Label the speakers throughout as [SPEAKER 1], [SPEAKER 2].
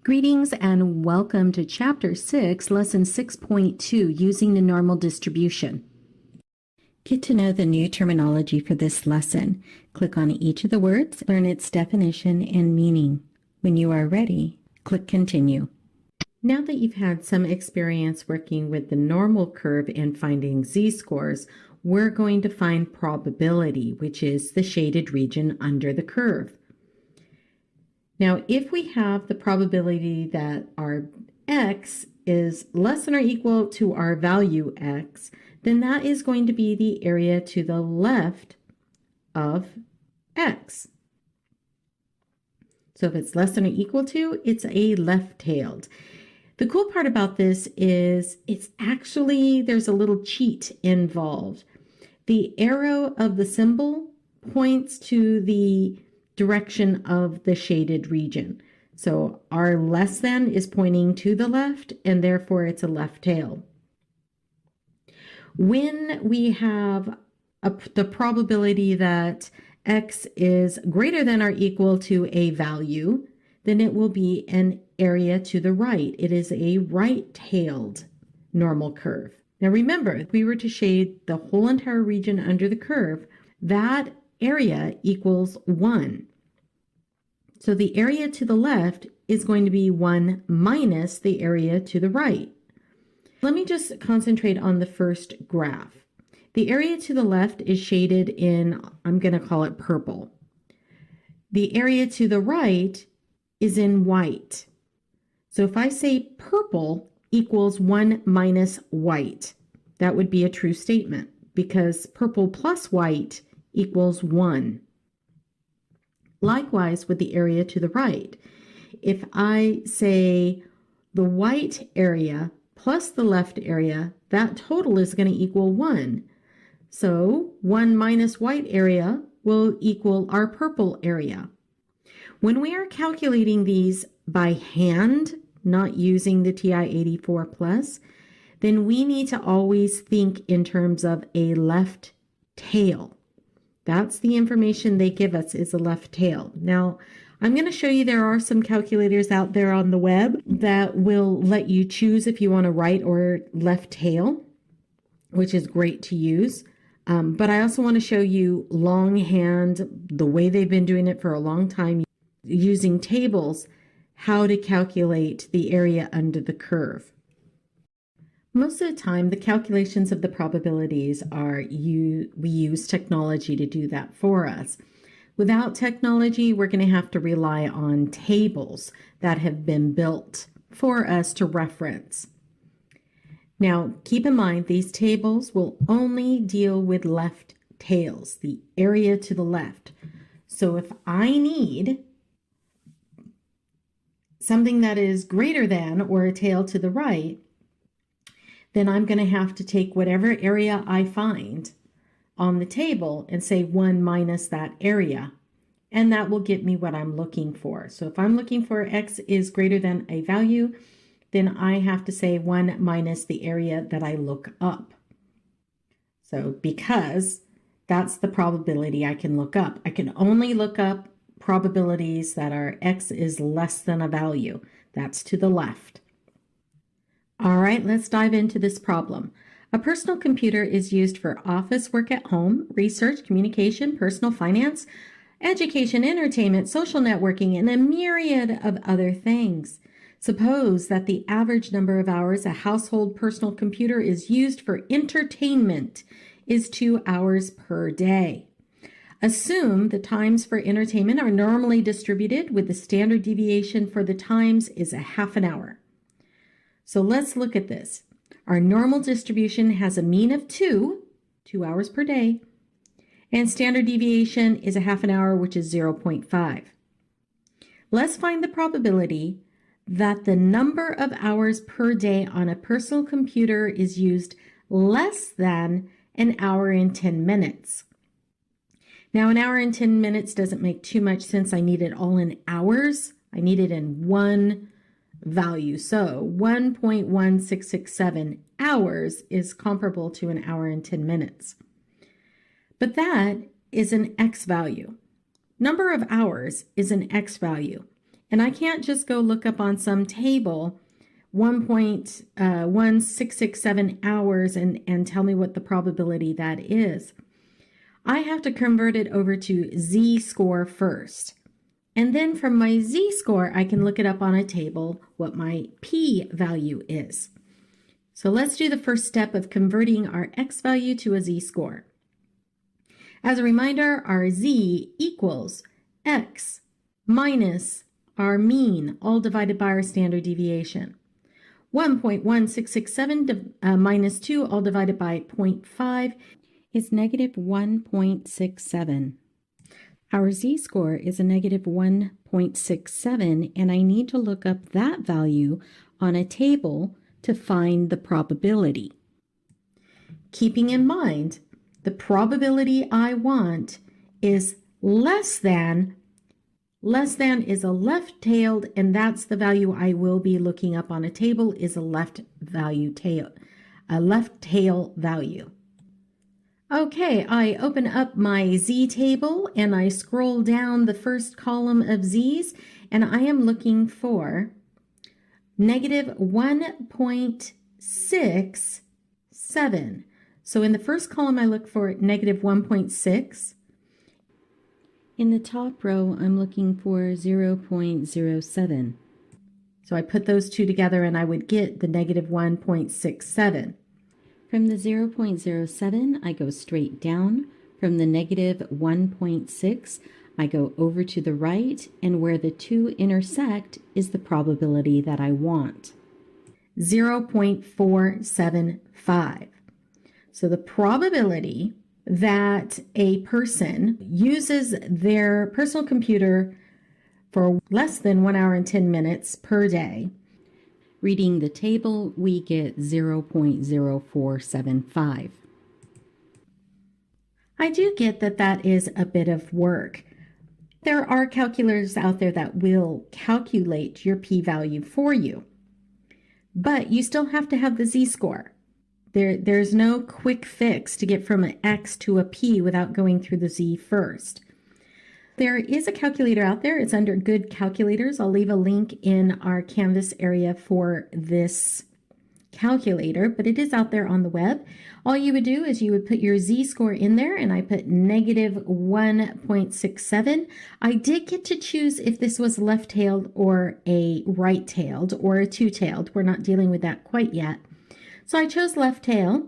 [SPEAKER 1] Greetings and welcome to Chapter 6, Lesson 6.2, Using the Normal Distribution. Get to know the new terminology for this lesson. Click on each of the words, learn its definition and meaning. When you are ready, click Continue. Now that you've had some experience working with the normal curve and finding z-scores, we're going to find probability, which is the shaded region under the curve. Now, if we have the probability that our x is less than or equal to our value x, then that is going to be the area to the left of x. So if it's less than or equal to, it's a left-tailed. The cool part about this is there's a little cheat involved. The arrow of the symbol points to the direction of the shaded region. So our less than is pointing to the left, and therefore it's a left tail. When we have the probability that x is greater than or equal to a value, then it will be an area to the right. It is a right-tailed normal curve. Now remember, if we were to shade the whole entire region under the curve, that area equals 1. So the area to the left is going to be 1 minus the area to the right. Let me just concentrate on the first graph. The area to the left is shaded in, I'm going to call it purple. The area to the right is in white. So if I say purple equals 1 minus white, that would be a true statement because purple plus white equals 1. Likewise with the area to the right. If I say the white area plus the left area, that total is going to equal 1. So 1 minus white area will equal our purple area. When we are calculating these by hand, not using the TI-84 plus, then we need to always think in terms of a left tail. That's the information they give us is a left tail. Now, I'm going to show you there are some calculators out there on the web that will let you choose if you want a right or left tail, which is great to use. But I also want to show you longhand, the way they've been doing it for a long time, using tables, how to calculate the area under the curve. Most of the time, the calculations of the probabilities we use technology to do that for us. Without technology, we're going to have to rely on tables that have been built for us to reference. Now, keep in mind, these tables will only deal with left tails, the area to the left. So if I need something that is greater than or a tail to the right, then I'm going to have to take whatever area I find on the table and say 1 minus that area. And that will get me what I'm looking for. So if I'm looking for x is greater than a value, then I have to say 1 minus the area that I look up. So because that's the probability I can look up. I can only look up probabilities that are x is less than a value. That's to the left. All right, let's dive into this problem. A personal computer is used for office work at home, research, communication, personal finance, education, entertainment, social networking, and a myriad of other things. Suppose that the average number of hours a household personal computer is used for entertainment is 2 hours per day. Assume the times for entertainment are normally distributed with the standard deviation for the times is a half an hour. So let's look at this. Our normal distribution has a mean of 2 hours per day, and standard deviation is a half an hour, which is 0.5. Let's find the probability that the number of hours per day on a personal computer is used less than an hour and 10 minutes. Now, an hour and 10 minutes doesn't make too much sense. I need it all in hours. I need it in one value. So 1.1667 hours is comparable to an hour and 10 minutes. But that is an x value. Number of hours is an x value. And I can't just go look up on some table 1.1667 hours and tell me what the probability that is. I have to convert it over to z-score first. And then from my z-score, I can look it up on a table what my p-value is. So let's do the first step of converting our x value to a z-score. As a reminder, our z equals x minus our mean, all divided by our standard deviation. 1.1667 minus 2, all divided by 0.5, is negative 1.67. Our z-score is a negative 1.67, and I need to look up that value on a table to find the probability. Keeping in mind, the probability I want is less than is a left-tailed, and that's the value I will be looking up on a table, is a left tail value. Okay, I open up my z table and I scroll down the first column of z's, and I am looking for negative 1.67. So in the first column, I look for negative 1.6. In the top row, I'm looking for 0.07. So I put those two together and I would get the negative 1.67. From the 0.07, I go straight down. From the negative 1.6, I go over to the right, and where the two intersect is the probability that I want. 0.475. So the probability that a person uses their personal computer for less than 1 hour and 10 minutes per day, reading the table, we get 0.0475. I do get that that is a bit of work. There are calculators out there that will calculate your p-value for you, but you still have to have the z-score. There's no quick fix to get from an x to a p without going through the z first. There is a calculator out there. It's under Good Calculators. I'll leave a link in our Canvas area for this calculator, but it is out there on the web. All you would do is you would put your z-score in there, and I put negative 1.67. I did get to choose if this was left-tailed or a right-tailed or a two-tailed. We're not dealing with that quite yet. So I chose left tail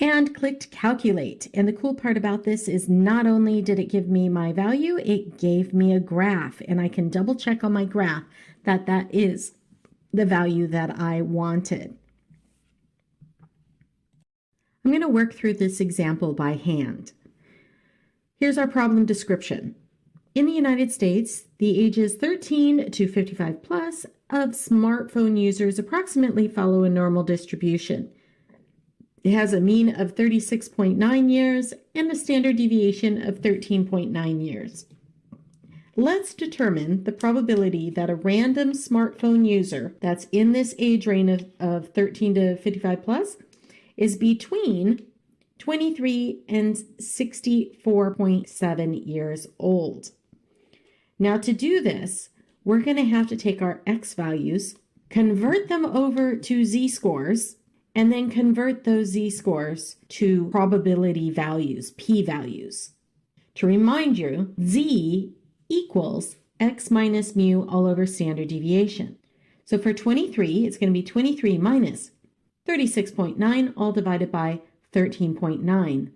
[SPEAKER 1] and clicked calculate. And the cool part about this is not only did it give me my value, it gave me a graph, and I can double check on my graph that that is the value that I wanted. I'm going to work through this example by hand. Here's our problem description. In the United States, the ages 13 to 55 plus of smartphone users approximately follow a normal distribution. It has a mean of 36.9 years and a standard deviation of 13.9 years. Let's determine the probability that a random smartphone user that's in this age range of 13 to 55 plus is between 23 and 64.7 years old. Now, to do this, we're going to have to take our x values, convert them over to z-scores, and then convert those z-scores to probability values, p-values. To remind you, z equals x minus mu all over standard deviation. So for 23, it's going to be 23 minus 36.9 all divided by 13.9.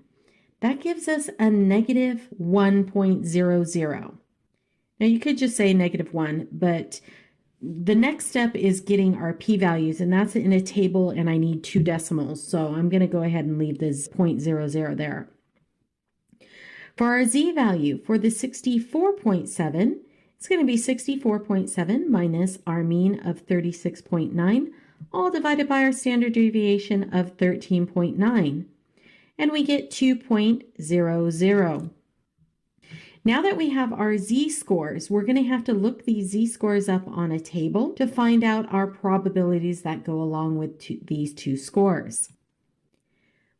[SPEAKER 1] That gives us a negative 1.00. Now you could just say negative 1, but the next step is getting our p-values, and that's in a table, and I need 2 decimals. So I'm going to go ahead and leave this 0.00 there. For our z-value, for the 64.7, it's going to be 64.7 minus our mean of 36.9, all divided by our standard deviation of 13.9. And we get 2.00. Now that we have our z-scores, we're going to have to look these z-scores up on a table to find out our probabilities that go along with these two scores.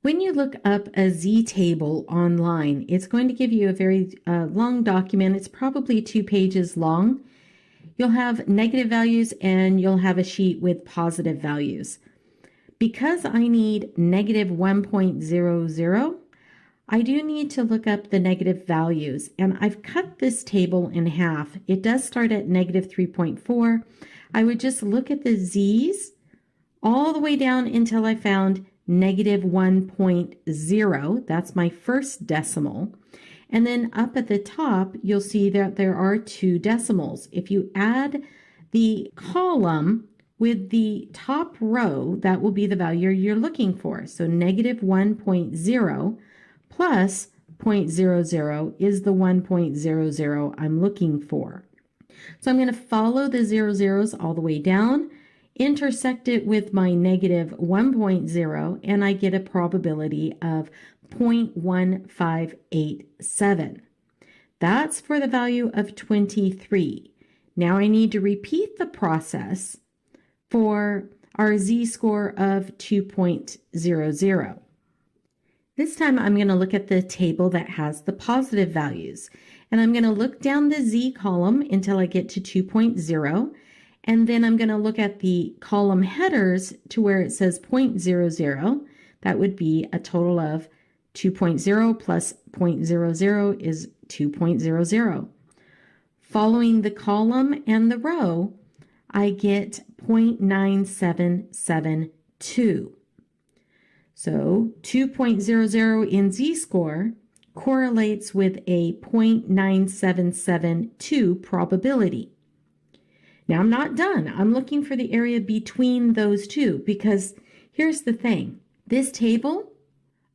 [SPEAKER 1] When you look up a z-table online, it's going to give you a very long document. It's probably 2 pages long, you'll have negative values and you'll have a sheet with positive values. Because I need negative 1.00, I do need to look up the negative values, and I've cut this table in half. It does start at negative 3.4. I would just look at the z's all the way down until I found negative 1.0. That's my first decimal. And then up at the top, you'll see that there are 2 decimals. If you add the column with the top row, that will be the value you're looking for. So negative 1.0 plus 0.00 is the 1.00 I'm looking for. So I'm going to follow the 00s all the way down, intersect it with my negative 1.0, and I get a probability of 0.1587. That's for the value of 23. Now I need to repeat the process for our z-score of 2.00. This time I'm going to look at the table that has the positive values, and I'm going to look down the z column until I get to 2.0, and then I'm going to look at the column headers to where it says 0.00. That would be a total of 2.0 plus 0.00 is 2.00. Following the column and the row, I get 0.9772. So 2.00 in z-score correlates with a 0.9772 probability. Now I'm not done. I'm looking for the area between those two, because here's the thing. This table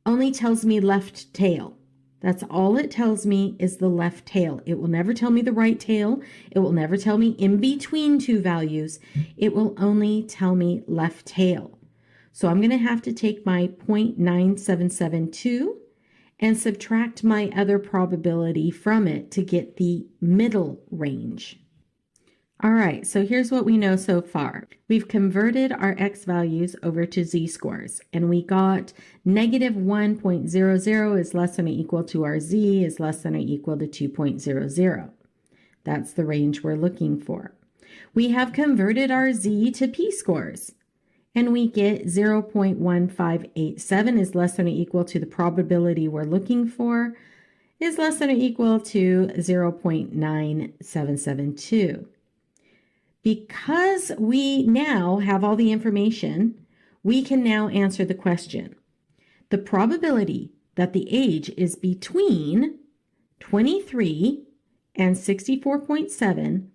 [SPEAKER 1] only tells me left tail. That's all it tells me is the left tail. It will never tell me the right tail. It will never tell me in between 2 values. It will only tell me left tail. So I'm going to have to take my 0.9772 and subtract my other probability from it to get the middle range. All right, so here's what we know so far. We've converted our x values over to z-scores, and we got negative 1.00 is less than or equal to our z is less than or equal to 2.00. That's the range we're looking for. We have converted our z to p-scores, and we get 0.1587 is less than or equal to the probability we're looking for is less than or equal to 0.9772. Because we now have all the information, we can now answer the question. The probability that the age is between 23 and 64.7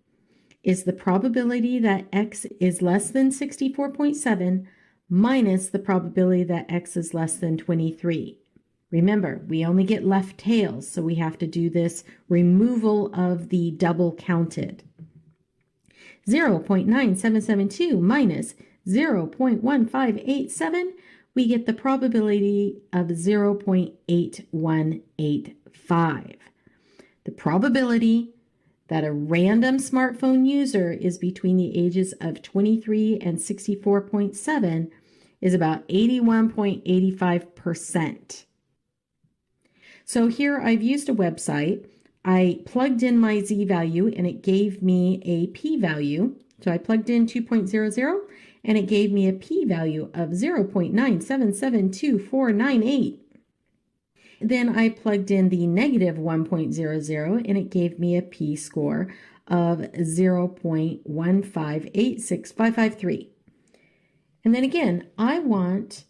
[SPEAKER 1] is the probability that x is less than 64.7 minus the probability that x is less than 23. Remember, we only get left tails, so we have to do this removal of the double counted. 0.9772 minus 0.1587, we get the probability of 0.8185. The probability that a random smartphone user is between the ages of 23 and 64.7 is about 81.85%. So here I've used a website. I plugged in my z-value and it gave me a p-value. So I plugged in 2.00 and it gave me a p-value of 0.9772498. Then I plugged in the negative 1.00 and it gave me a p-score of 0.1586553. And then again, I want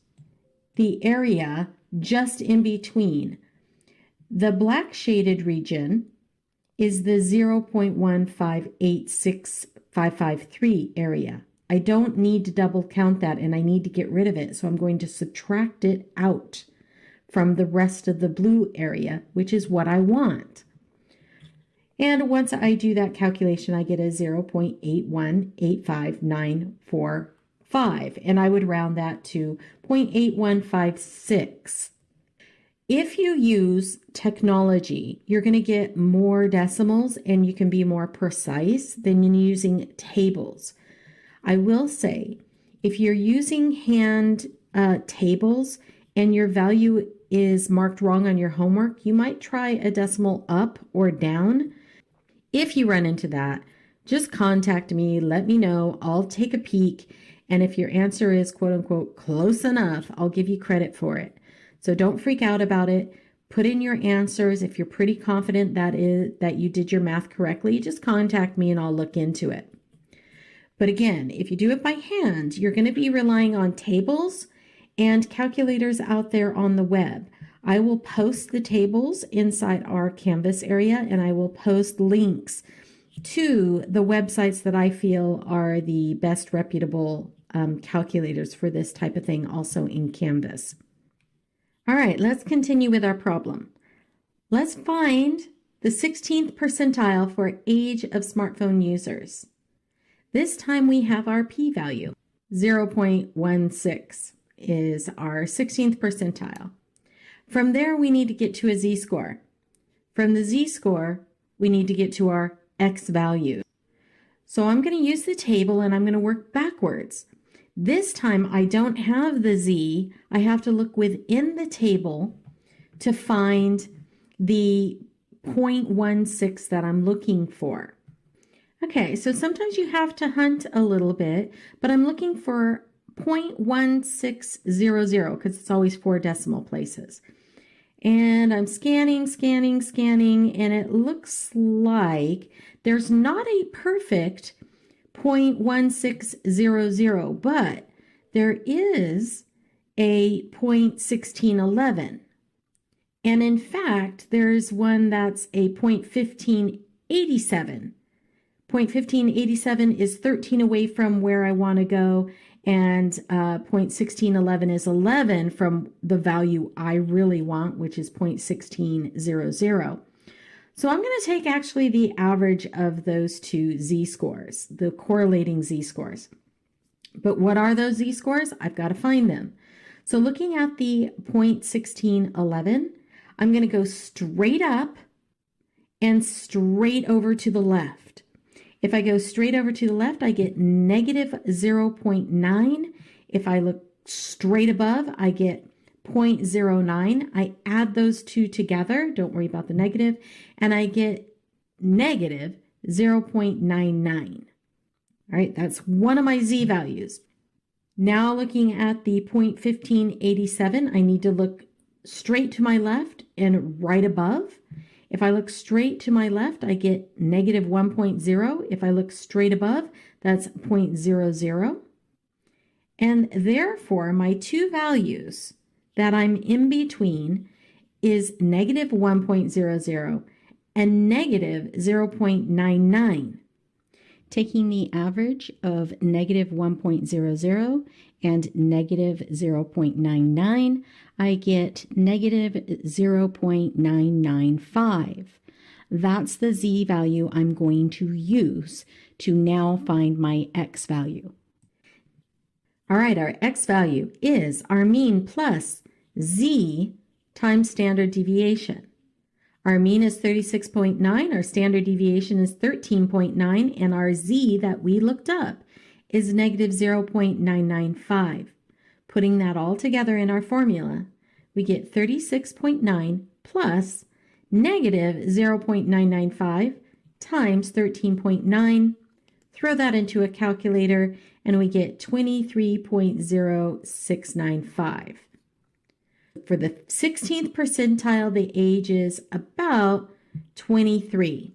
[SPEAKER 1] the area just in between. The black shaded region is the 0.1586553 area. I don't need to double count that and I need to get rid of it. So I'm going to subtract it out from the rest of the blue area, which is what I want. And once I do that calculation, I get a 0.8185945, and I would round that to 0.8156. If you use technology, you're going to get more decimals and you can be more precise than using tables. I will say, if you're using hand tables and your value is marked wrong on your homework, you might try a decimal up or down. If you run into that, just contact me, let me know, I'll take a peek, and if your answer is quote unquote close enough, I'll give you credit for it. So don't freak out about it. Put in your answers. If you're pretty confident that you did your math correctly, just contact me and I'll look into it. But again, if you do it by hand, you're going to be relying on tables and calculators out there on the web. I will post the tables inside our Canvas area, and I will post links to the websites that I feel are the best reputable calculators for this type of thing also in Canvas. All right, let's continue with our problem. Let's find the 16th percentile for age of smartphone users. This time we have our p-value. 0.16 is our 16th percentile. From there, we need to get to a z-score. From the z-score, we need to get to our x-value. So I'm going to use the table and I'm going to work backwards. This time I don't have the z. I have to look within the table to find the 0.16 that I'm looking for. Okay, so sometimes you have to hunt a little bit, but I'm looking for 0.1600 because it's always 4 decimal places. And I'm scanning, and it looks like there's not a perfect 0.1600, but there is a 0.1611. And in fact, there's one that's a 0.1587. 0.1587 is 13 away from where I want to go, and 0.1611 is 11 from the value I really want, which is 0.1600. So I'm going to take actually the average of those two z-scores, the correlating z-scores. But what are those z-scores? I've got to find them. So looking at the 0.1611, I'm going to go straight up and straight over to the left. If I go straight over to the left, I get negative 0.9. If I look straight above, I get 0.09. I add those two together, don't worry about the negative, and I get negative 0.99. All right, that's one of my z values. Now looking at the 0.1587, I need to look straight to my left and right above. If I look straight to my left, I get negative 1.0. If I look straight above, that's 0.00. And therefore, my two values that I'm in between is negative 1.00 and negative 0.99. Taking the average of negative 1.00 and negative 0.99, I get negative 0.995. That's the z value I'm going to use to now find my x value. All right, our x value is our mean plus z times standard deviation. Our mean is 36.9, our standard deviation is 13.9, and our z that we looked up is negative 0.995. Putting that all together in our formula, we get 36.9 plus negative 0.995 times 13.9. Throw that into a calculator, and we get 23.0695. For the 16th percentile, the age is about 23.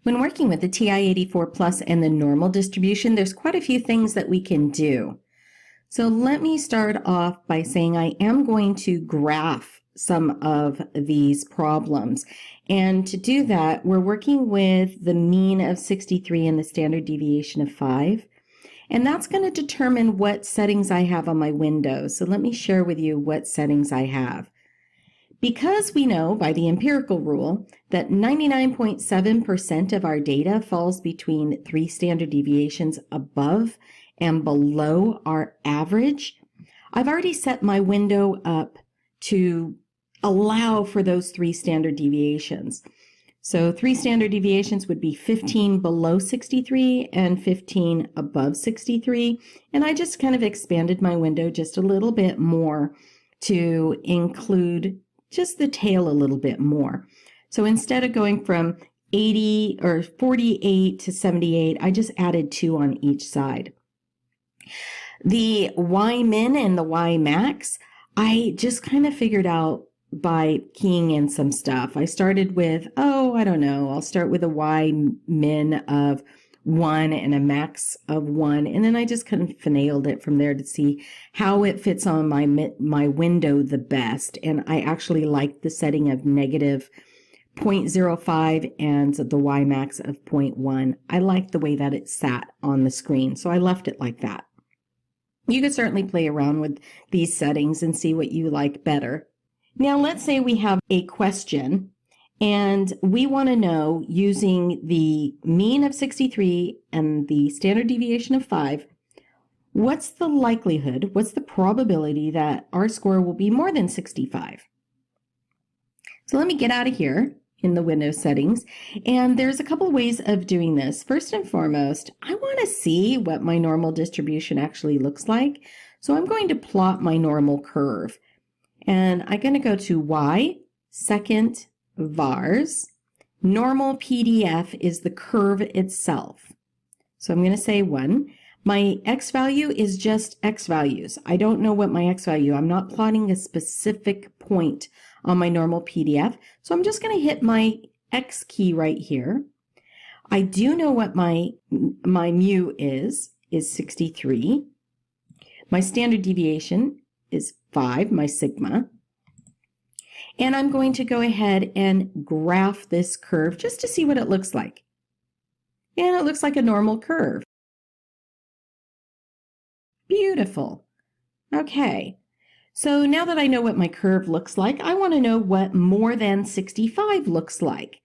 [SPEAKER 1] When working with the TI-84 Plus and the normal distribution, there's quite a few things that we can do. So let me start off by saying I am going to graph some of these problems. And to do that, we're working with the mean of 63 and the standard deviation of 5. And that's going to determine what settings I have on my window. So let me share with you what settings I have. Because we know by the empirical rule that 99.7% of our data falls between 3 standard deviations above and below our average, I've already set my window up to allow for those 3 standard deviations. So 3 standard deviations would be 15 below 63 and 15 above 63. And I just kind of expanded my window just a little bit more to include just the tail a little bit more. So instead of going from 80 or 48 to 78, I just added 2 on each side. The Y min and the Y max, I just kind of figured out by keying in some stuff. I started with, I don't know, I'll start with a Y min of 1 and a max of 1, and then I just kind of finagled it from there to see how it fits on my window the best. And I actually like the setting of negative 0.05 and the Y max of 0.1. I like the way that it sat on the screen, so I left it like that. You could certainly play around with these settings and see what you like better. Now let's say we have a question and we want to know, using the mean of 63 and the standard deviation of 5, what's the likelihood, what's the probability that our score will be more than 65? So let me get out of here in the Windows settings, and there's a couple of ways of doing this. First and foremost, I want to see what my normal distribution actually looks like. So I'm going to plot my normal curve, and I'm going to go to Y, second, vars. Normal PDF is the curve itself. So I'm going to say 1. My X value is just X values. I don't know what my X value, I'm not plotting a specific point on my normal PDF. So I'm just going to hit my X key right here. I do know what my mu is 63. My standard deviation is 5, my sigma. And I'm going to go ahead and graph this curve just to see what it looks like. And it looks like a normal curve. Beautiful. Okay. So now that I know what my curve looks like, I want to know what more than 65 looks like.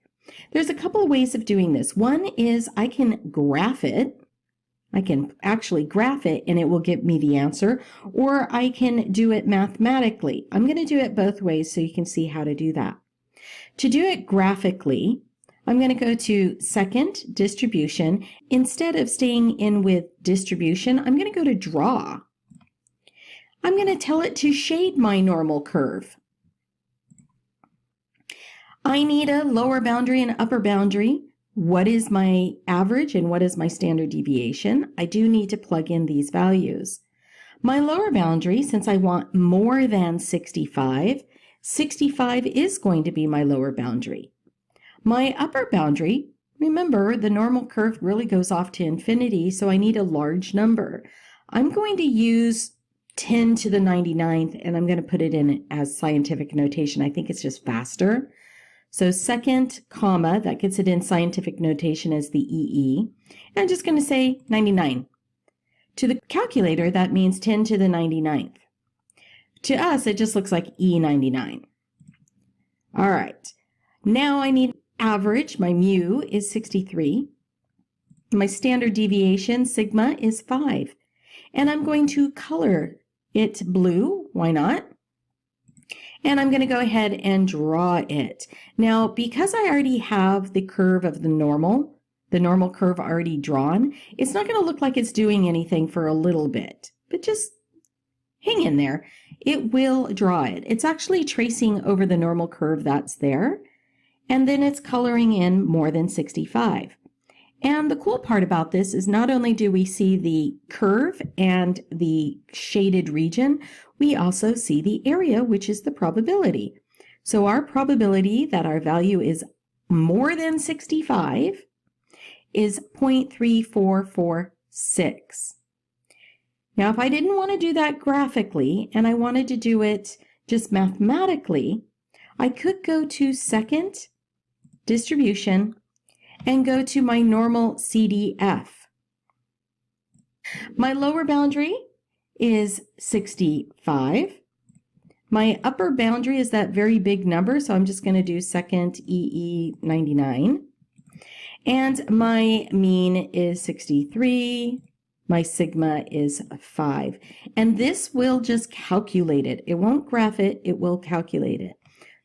[SPEAKER 1] There's a couple of ways of doing this. One is I can graph it. I can actually graph it and it will give me the answer, or I can do it mathematically. I'm going to do it both ways so you can see how to do that. To do it graphically, I'm going to go to second, distribution. Instead of staying in with distribution, I'm going to go to draw. I'm going to tell it to shade my normal curve. I need a lower boundary and upper boundary. What is my average and what is my standard deviation? I do need to plug in these values. My lower boundary, since I want more than 65, 65 is going to be my lower boundary. My upper boundary, remember the normal curve really goes off to infinity, so I need a large number. I'm going to use 10 to the 99th, and I'm going to put it in as scientific notation. I think it's just faster. So second comma, that gets it in scientific notation as the EE. And I'm just going to say 99. To the calculator, that means 10 to the 99th. To us, it just looks like E99. All right. Now I need average. My mu is 63. My standard deviation, sigma, is 5. And I'm going to color it blue. Why not? And I'm going to go ahead and draw it. Now, because I already have the curve of the normal curve already drawn, it's not going to look like it's doing anything for a little bit, but just hang in there. It will draw it. It's actually tracing over the normal curve that's there, and then it's coloring in more than 65. And the cool part about this is not only do we see the curve and the shaded region, we also see the area, which is the probability. So our probability that our value is more than 65 is 0.3446. Now, if I didn't want to do that graphically and I wanted to do it just mathematically, I could go to second, distribution, and go to my normal CDF. My lower boundary is 65. My upper boundary is that very big number, so I'm just going to do second EE99. And my mean is 63. My sigma is 5. And this will just calculate it. It won't graph it, it will calculate it.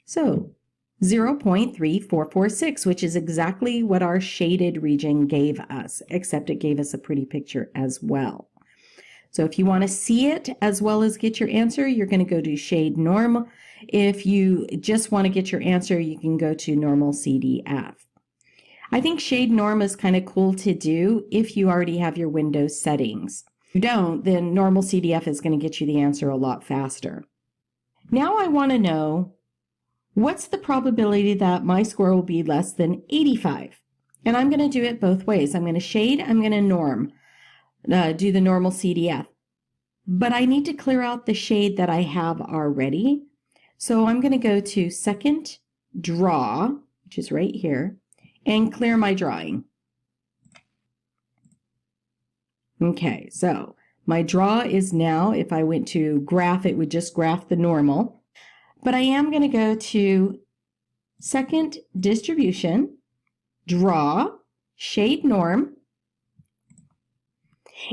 [SPEAKER 1] So 0.3446, which is exactly what our shaded region gave us, except it gave us a pretty picture as well. So if you want to see it as well as get your answer, you're going to go to ShadeNorm. If you just want to get your answer, you can go to normalcdf. I think ShadeNorm is kind of cool to do if you already have your Windows settings. If you don't, then normalcdf is going to get you the answer a lot faster. Now I want to know, what's the probability that my score will be less than 85? And I'm going to do it both ways. I'm going to shade, I'm going to norm, do the normalcdf. But I need to clear out the shade that I have already. So I'm going to go to Second, Draw, which is right here, and clear my drawing. Okay, so my draw is now, if I went to graph, it would just graph the normal. But I am going to go to Second, Distribution, Draw, ShadeNorm.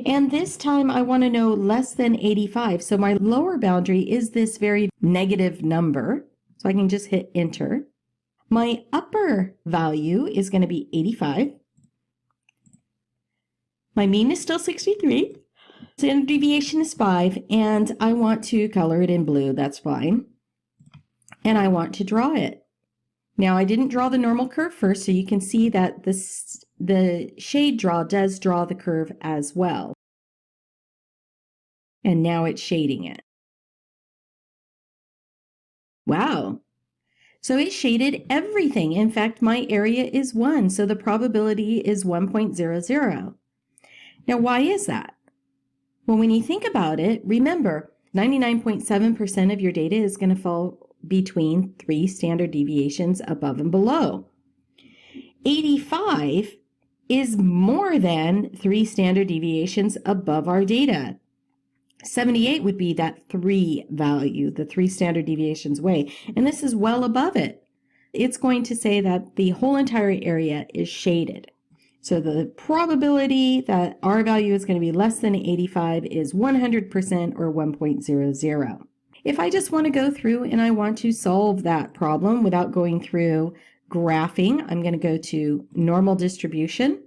[SPEAKER 1] And this time I want to know less than 85. So my lower boundary is this very negative number. So I can just hit enter. My upper value is going to be 85. My mean is still 63. Standard deviation is 5. And I want to color it in blue. That's fine. And I want to draw it. Now I didn't draw the normal curve first, so you can see that the shade draw does draw the curve as well. And now it's shading it. Wow. So it shaded everything. In fact, my area is 1, so the probability is 1.00. Now, why is that? Well, when you think about it, remember, 99.7% of your data is going to fall between 3 standard deviations above and below. 85 is more than 3 standard deviations above our data. 78 would be that 3 value, the 3 standard deviations away, and this is well above it. It's going to say that the whole entire area is shaded. So the probability that our value is going to be less than 85 is 100% or 1.00. If I just want to go through and I want to solve that problem without going through graphing, I'm going to go to normal distribution.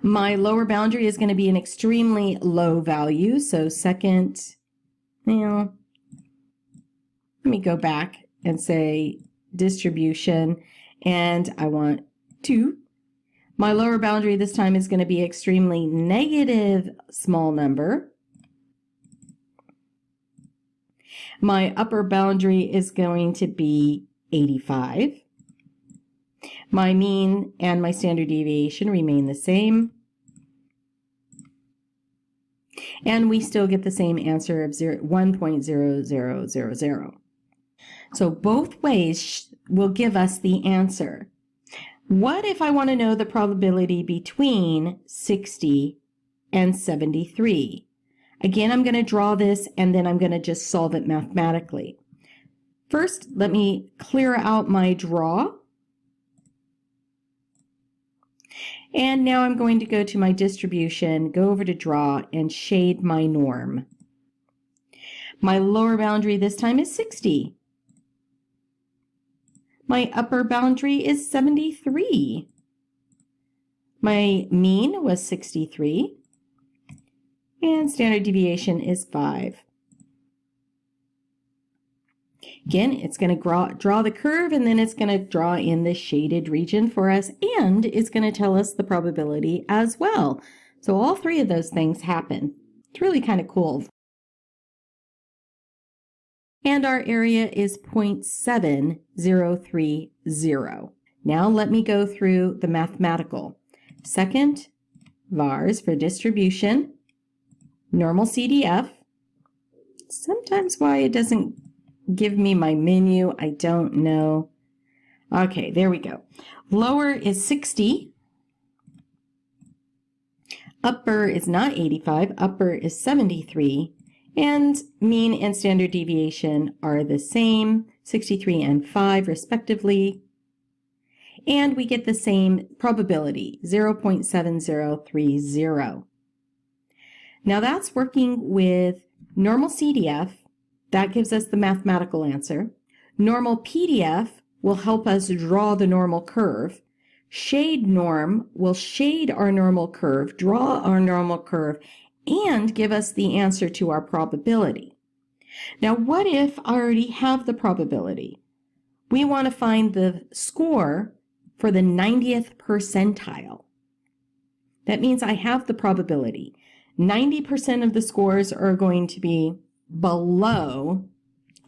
[SPEAKER 1] My lower boundary is going to be an extremely low value. So second, let me go back and say distribution, and I want 2. My lower boundary this time is going to be extremely negative small number. My upper boundary is going to be 85. My mean and my standard deviation remain the same. And we still get the same answer of 1.0000. So both ways will give us the answer. What if I want to know the probability between 60 and 73? Again, I'm going to draw this and then I'm going to just solve it mathematically. First, let me clear out my draw. And now I'm going to go to my distribution, go over to draw, and shade my norm. My lower boundary this time is 60. My upper boundary is 73. My mean was 63. And standard deviation is 5. Again, it's going to draw the curve, and then it's going to draw in the shaded region for us, and it's going to tell us the probability as well. So all 3 of those things happen. It's really kind of cool. And our area is 0.7030. Now let me go through the mathematical. Second, vars for distribution. normalcdf. Sometimes why it doesn't give me my menu, I don't know. Okay, there we go. Lower is 60. Upper is not 85. Upper is 73. And mean and standard deviation are the same, 63 and 5 respectively. And we get the same probability, 0.7030. Now that's working with normalcdf. That gives us the mathematical answer. normalPDF will help us draw the normal curve. ShadeNorm will shade our normal curve, draw our normal curve,
[SPEAKER 2] and give us the answer to our probability. Now, what if I already have the probability? We want to find the score for the 90th percentile. That means I have the probability. 90% of the scores are going to be below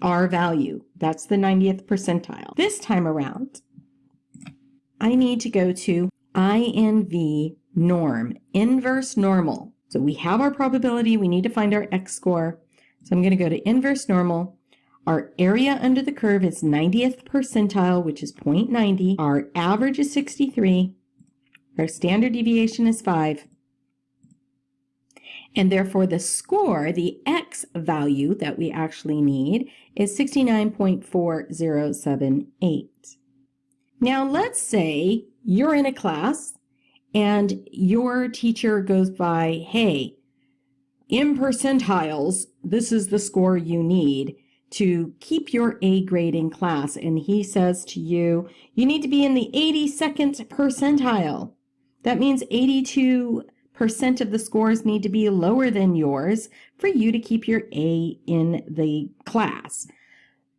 [SPEAKER 2] our value. That's the 90th percentile. This time around, I need to go to invNorm, inverse normal. So we have our probability. We need to find our x score. So I'm going to go to inverse normal. Our area under the curve is 90th percentile, which is 0.90. Our average is 63. Our standard deviation is 5. And therefore the score, the x value that we actually need, is 69.4078. Now let's say you're in a class and your teacher goes by, hey, in percentiles, this is the score you need to keep your A grade in class. And he says to you, you need to be in the 82nd percentile. That means 82% of the scores need to be lower than yours for you to keep your A in the class.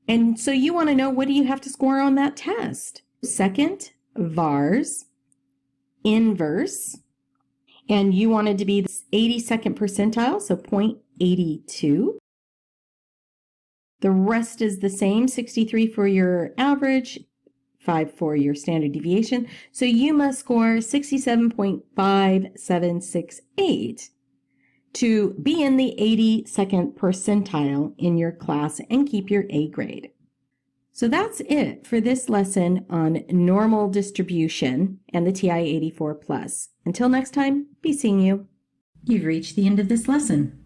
[SPEAKER 2] And so you want to know, what do you have to score on that test? Second, vars, inverse, and you wanted to be the 82nd percentile, so 0.82. The rest is the same, 63 for your average, 5 for your standard deviation. So you must score 67.5768 to be in the 82nd percentile in your class and keep your A grade. So that's it for this lesson on normal distribution and the TI-84 Plus. Until next time, be seeing you. You've reached the end of this lesson.